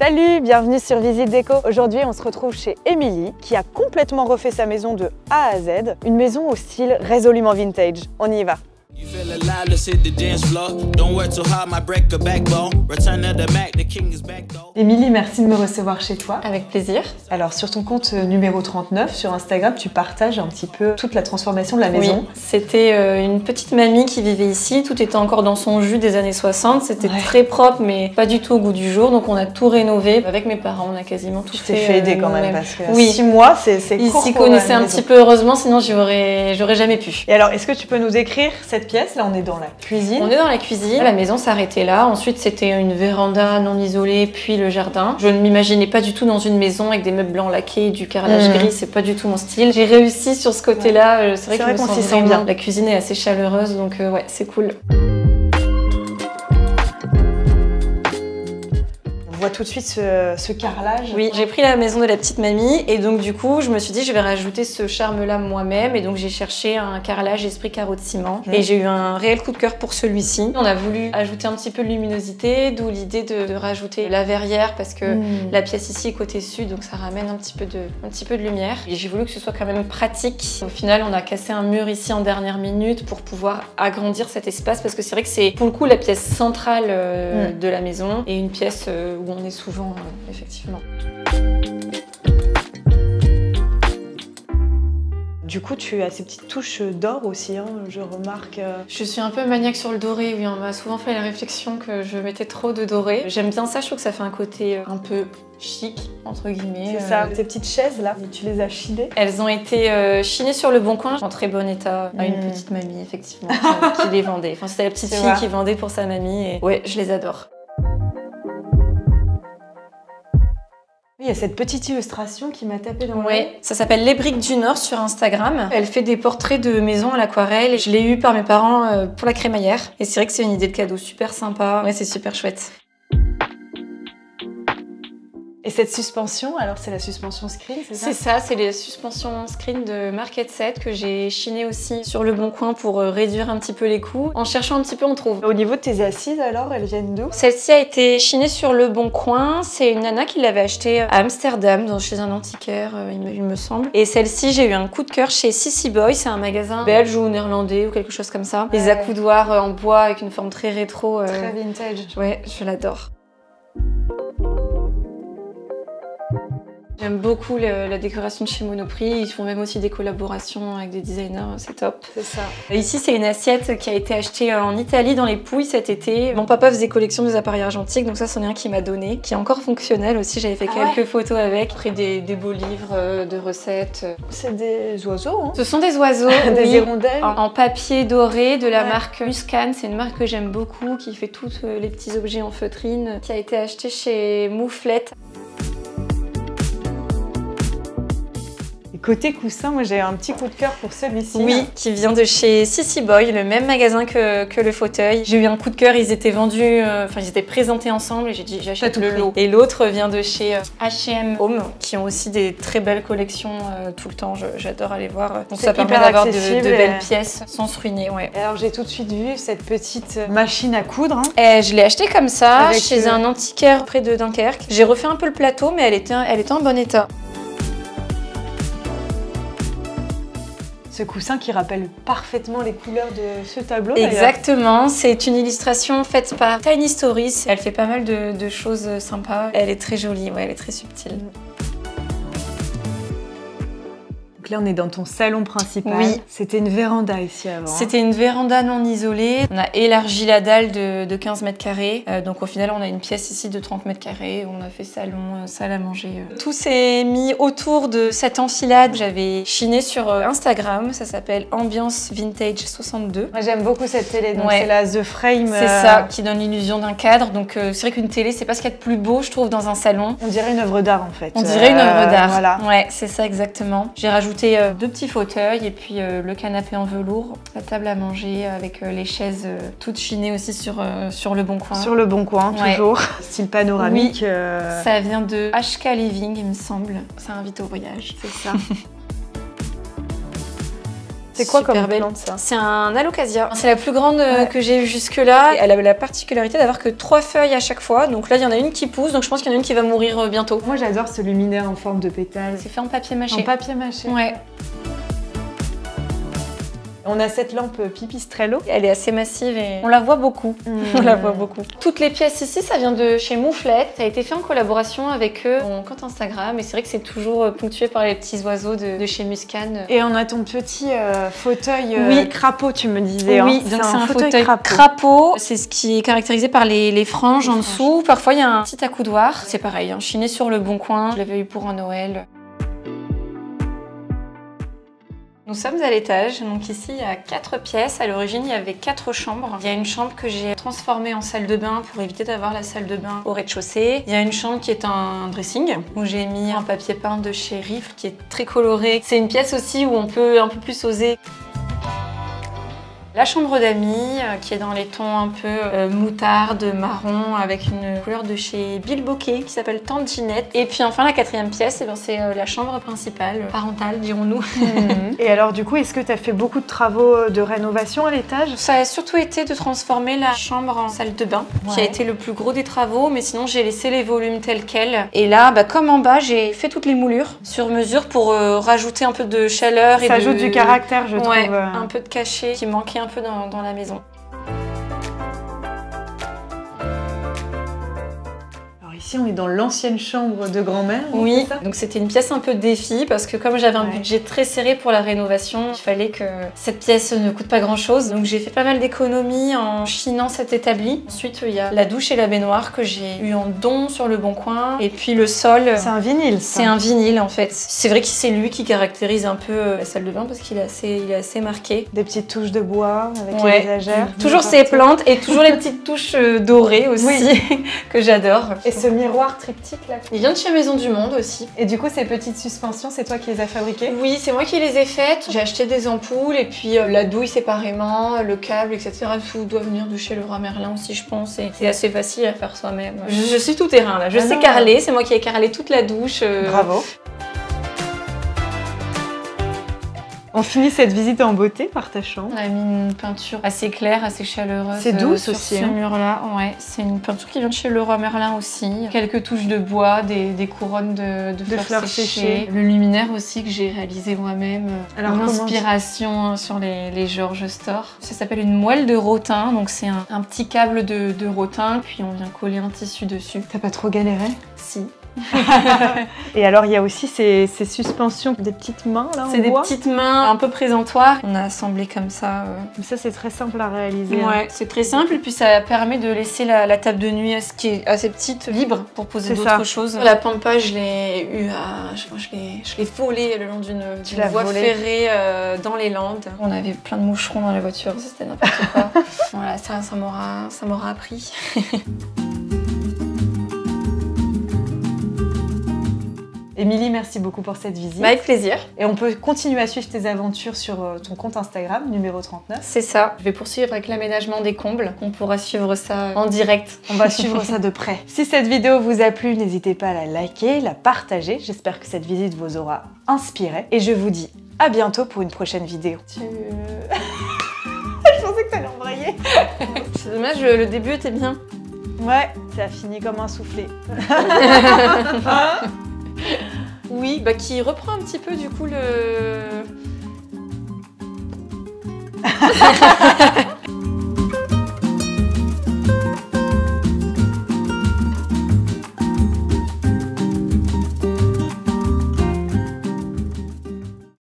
Salut, bienvenue sur Visite Déco. Aujourd'hui, on se retrouve chez Émilie qui a complètement refait sa maison de A à Z. Une maison au style résolument vintage. On y va. Émilie, merci de me recevoir chez toi. Avec plaisir. Alors sur ton compte numéro 39 sur Instagram, tu partages un petit peu toute la transformation de la maison. Oui, c'était une petite mamie qui vivait ici, tout était encore dans son jus des années 60, c'était très propre mais pas du tout au goût du jour, donc on a tout rénové. Avec mes parents, on a quasiment tout fait. Tu t'es fait aider quand même parce que oui. 6 mois, c'est court. Ils s'y connaissaient un petit peu heureusement, sinon j'aurais jamais pu. Et alors, est-ce que tu peux nous décrire cette pièce? Là, on est dans la cuisine. On est dans la cuisine, la maison s'arrêtait là, ensuite c'était une véranda non isolée, puis le jardin. Je ne m'imaginais pas du tout dans une maison avec des meubles blancs laqués, du carrelage gris, c'est pas du tout mon style. J'ai réussi sur ce côté-là, c'est vrai qu'on s'y sent bien. La cuisine est assez chaleureuse, donc ouais, c'est cool. On voit tout de suite ce carrelage. Oui, j'ai pris la maison de la petite mamie et donc du coup je me suis dit je vais rajouter ce charme-là moi-même et donc j'ai cherché un carrelage esprit carreau de ciment et j'ai eu un réel coup de cœur pour celui-ci. On a voulu ajouter un petit peu de luminosité, d'où l'idée de rajouter la verrière parce que la pièce ici est côté sud donc ça ramène un petit peu de lumière et j'ai voulu que ce soit quand même pratique. Au final on a cassé un mur ici en dernière minute pour pouvoir agrandir cet espace parce que c'est vrai que c'est pour le coup la pièce centrale de la maison et une pièce où on est souvent, effectivement. Du coup, tu as ces petites touches d'or aussi, hein, je remarque. Je suis un peu maniaque sur le doré, oui, on m'a souvent fait la réflexion que je mettais trop de doré. J'aime bien ça, je trouve que ça fait un côté un peu chic, entre guillemets. C'est ça, tes petites chaises là, tu les as chinées? Elles ont été chinées sur le Bon Coin, en très bon état, à une petite mamie, effectivement, qui les vendait. Enfin, c'était la petite fille qui vendait pour sa mamie, et ouais, je les adore. Il y a cette petite illustration qui m'a tapé dans l'œil. Oui, ça s'appelle Les Briques du Nord sur Instagram. Elle fait des portraits de maisons à l'aquarelle. Je l'ai eu par mes parents pour la crémaillère. Et c'est vrai que c'est une idée de cadeau super sympa. Ouais, c'est super chouette. Et cette suspension, alors c'est la suspension screen, c'est ça? C'est ça, c'est les suspensions screen de Market Set que j'ai chiné aussi sur le Bon Coin pour réduire un petit peu les coûts. En cherchant un petit peu, on trouve. Au niveau de tes assises alors, elles viennent d'où? Celle-ci a été chinée sur le Bon Coin. C'est une nana qui l'avait achetée à Amsterdam, chez un antiquaire, il me semble. Et celle-ci, j'ai eu un coup de cœur chez Sissy Boy. C'est un magasin belge ou néerlandais ou quelque chose comme ça. Les accoudoirs en bois avec une forme très rétro. Très vintage. Ouais, je l'adore. J'aime beaucoup la décoration de chez Monoprix. Ils font même aussi des collaborations avec des designers, c'est top. C'est ça. Ici, c'est une assiette qui a été achetée en Italie dans les Pouilles cet été. Mon papa faisait collection des appareils argentiques, donc ça, c'en est un qui m'a donné, qui est encore fonctionnel aussi. J'avais fait quelques photos avec. Après, des beaux livres de recettes. C'est des oiseaux, hein? Ce sont des oiseaux, des hirondelles. En papier doré de la marque Muscan. C'est une marque que j'aime beaucoup, qui fait tous les petits objets en feutrine, qui a été achetée chez Mouflette. Côté coussin, moi j'ai un petit coup de cœur pour celui-ci. Oui, qui vient de chez Sissy Boy, le même magasin que le fauteuil. J'ai eu un coup de cœur, ils étaient vendus, enfin ils étaient présentés ensemble et j'ai dit j'achète le lot. Et l'autre vient de chez H&M Home, qui ont aussi des très belles collections tout le temps, j'adore aller voir. Donc ça permet d'avoir de belles pièces sans se ruiner, ouais. Et alors j'ai tout de suite vu cette petite machine à coudre. Hein. Et je l'ai achetée comme ça, chez un antiquaire près de Dunkerque. J'ai refait un peu le plateau, mais elle était en bon état. Ce coussin qui rappelle parfaitement les couleurs de ce tableau. Exactement, c'est une illustration faite par Tiny Stories. Elle fait pas mal de choses sympas. Elle est très jolie, ouais, elle est très subtile. Donc là, on est dans ton salon principal. Oui. C'était une véranda ici avant. C'était une véranda non isolée. On a élargi la dalle de 15 mètres carrés. Donc au final, on a une pièce ici de 30 mètres carrés. On a fait salon, salle à manger. Tout s'est mis autour de cette enfilade. J'avais chiné sur Instagram. Ça s'appelle Ambiance Vintage 62. Moi, j'aime beaucoup cette télé. Donc c'est la The Frame. C'est ça, qui donne l'illusion d'un cadre. Donc c'est vrai qu'une télé, c'est pas ce qu'il y a de plus beau, je trouve, dans un salon. On dirait une œuvre d'art en fait. On dirait une œuvre d'art. Voilà. Ouais, c'est ça exactement. J'ai rajouté deux petits fauteuils et puis le canapé en velours, la table à manger avec les chaises toutes chinées aussi sur le Bon Coin. Sur le Bon Coin, toujours. Style panoramique. Oui. Ça vient de HK Living, il me semble. Ça invite au voyage. C'est ça. C'est quoi comme belle plante ça? C'est un alocasia. C'est la plus grande que j'ai eue jusque-là. Elle a la particularité d'avoir que 3 feuilles à chaque fois. Donc là, il y en a une qui pousse, donc je pense qu'il y en a une qui va mourir bientôt. Moi, j'adore ce luminaire en forme de pétale. C'est fait en papier mâché. En papier mâché. Ouais. On a cette lampe Pipistrello. Elle est assez massive et on la voit beaucoup. On la voit beaucoup. Toutes les pièces ici, ça vient de chez Mouflette. Ça a été fait en collaboration avec eux, mon compte Instagram. Et c'est vrai que c'est toujours ponctué par les petits oiseaux de chez Muscan. Et on a ton petit fauteuil crapaud, tu me disais. Oui, hein. donc c'est un fauteuil crapaud. C'est ce qui est caractérisé par les franges en dessous. Parfois, il y a un petit accoudoir. C'est pareil, hein, chiné sur le Bon Coin. Je l'avais eu pour un Noël. Nous sommes à l'étage, donc ici il y a 4 pièces. À l'origine il y avait 4 chambres. Il y a une chambre que j'ai transformée en salle de bain pour éviter d'avoir la salle de bain au rez-de-chaussée. Il y a une chambre qui est un dressing où j'ai mis un papier peint de chez Rifle qui est très coloré. C'est une pièce aussi où on peut un peu plus oser. La chambre d'amis qui est dans les tons un peu moutarde, marron, avec une couleur de chez Bill Bokeh qui s'appelle Tante Ginette. Et puis enfin la 4e pièce, c'est la chambre principale, parentale dirons-nous. Et alors du coup, est-ce que tu as fait beaucoup de travaux de rénovation à l'étage? Ça a surtout été de transformer la chambre en salle de bain, qui a été le plus gros des travaux, mais sinon j'ai laissé les volumes tels quels. Et là, comme en bas, j'ai fait toutes les moulures sur mesure pour rajouter un peu de chaleur. Ça ajoute du caractère, je trouve. Un peu de cachet qui manquait un peu dans la maison. Ici, on est dans l'ancienne chambre de grand-mère. Oui, donc c'était une pièce un peu défi parce que comme j'avais un budget très serré pour la rénovation, il fallait que cette pièce ne coûte pas grand-chose. Donc j'ai fait pas mal d'économies en chinant cet établi. Ensuite, il y a la douche et la baignoire que j'ai eu en don sur le Bon Coin. Et puis le sol... C'est un vinyle, ça. C'est un vinyle, en fait. C'est vrai que c'est lui qui caractérise un peu la salle de bain parce qu'il est assez marqué. Des petites touches de bois avec les étagères. Toujours ces plantes et toujours les petites touches dorées aussi que j'adore. Et ce miroir triptyque là. Il vient de chez Maison du Monde aussi. Et du coup, ces petites suspensions, c'est toi qui les as fabriquées? Oui, c'est moi qui les ai faites. J'ai acheté des ampoules et puis la douille séparément, le câble, etc. Tout doit venir de chez Leroy Merlin aussi, je pense. Et c'est assez facile à faire soi-même. Je suis tout terrain là. Je sais carreler. C'est moi qui ai carrelé toute la douche. Bravo. On finit cette visite en beauté par ta chambre. On a mis une peinture assez claire, assez chaleureuse. C'est douce sur aussi. Ce mur-là, ouais. C'est une peinture qui vient de chez Leroy Merlin aussi. Quelques touches de bois, des couronnes de fleurs séchées. Le luminaire aussi que j'ai réalisé moi-même. Alors, une inspiration sur les George Store. Ça s'appelle une moelle de rotin. Donc c'est un petit câble de rotin. Puis on vient coller un tissu dessus. T'as pas trop galéré? Si. Et alors il y a aussi ces suspensions, des petites mains là en bois. C'est des petites mains un peu présentoirs. On a assemblé comme ça. Ça c'est très simple à réaliser. Ouais, c'est très simple et puis ça permet de laisser la table de nuit qui est assez petite, libre pour poser d'autres choses. La pampa, je l'ai eu je l'ai volée le long d'une voie ferrée dans les Landes. On avait plein de moucherons dans la voiture, c'était n'importe quoi. Voilà, ça m'aura appris. Émilie, merci beaucoup pour cette visite. Avec plaisir. Et on peut continuer à suivre tes aventures sur ton compte Instagram, numéro 39. C'est ça. Je vais poursuivre avec l'aménagement des combles. On pourra suivre ça en direct. On va suivre ça de près. Si cette vidéo vous a plu, n'hésitez pas à la liker, la partager. J'espère que cette visite vous aura inspiré. Et je vous dis à bientôt pour une prochaine vidéo. Je pensais que t'allais embrayer. C'est dommage, le début était bien. Ouais, ça a fini comme un soufflé. Oui, qui reprend un petit peu du coup le...